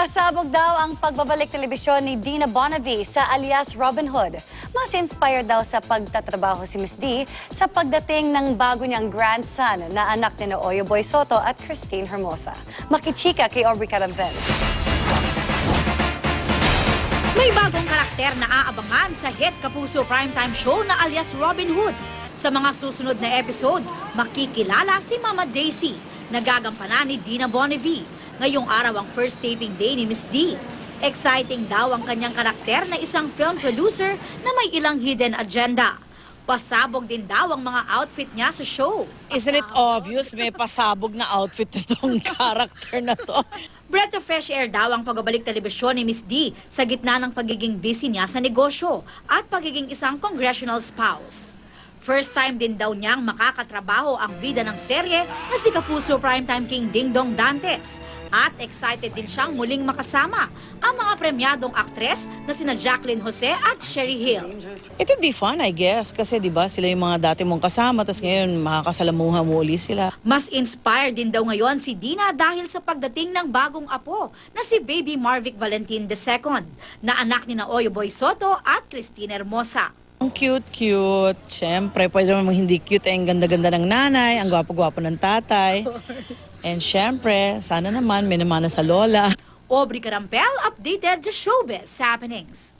Pasabog daw ang pagbabalik telebisyon ni Dina Bonavie sa alias Robin Hood. Mas inspired daw sa pagtatrabaho si Miss D sa pagdating ng bago niyang grandson na anak ni Oyo Boy Soto at Christine Hermosa. Makichika kay Aubrey Caravel. May bagong karakter na aabangan sa hit Kapuso primetime show na alias Robin Hood. Sa mga susunod na episode, makikilala si Mama Daisy, na gagampanan ni Dina Bonavie. Ngayong araw ang first taping day ni Miss D. Exciting daw ang kanyang karakter na isang film producer na may ilang hidden agenda. Pasabog din daw ang mga outfit niya sa show. Isn't it obvious may pasabog na outfit itong character na to? Breath of fresh air daw ang pagbabalik telebisyon ni Miss D sa gitna ng pagiging busy niya sa negosyo at pagiging isang congressional spouse. First time din daw niyang makakatrabaho ang bida ng serye na si Kapuso primetime king Ding Dong Dantes. At excited din siyang muling makasama ang mga premyadong aktres na sina Jacqueline Jose at Sherry Hill. It would be fun, I guess. Kasi di ba sila yung mga dati mong kasama, tapos ngayon makakasalamuha mo uli sila. Mas inspired din daw ngayon si Dina dahil sa pagdating ng bagong apo na si Baby Marvic Valentin II, na anak ni Oyo Boy Soto at Christine Hermosa. Ang cute-cute. Siyempre, pwede naman hindi cute. Ang ganda-ganda ng nanay, ang gwapo-gwapo ng tatay. And siyempre, sana naman may namana sa lola. Aubrey Carampel, updated sa showbiz happenings.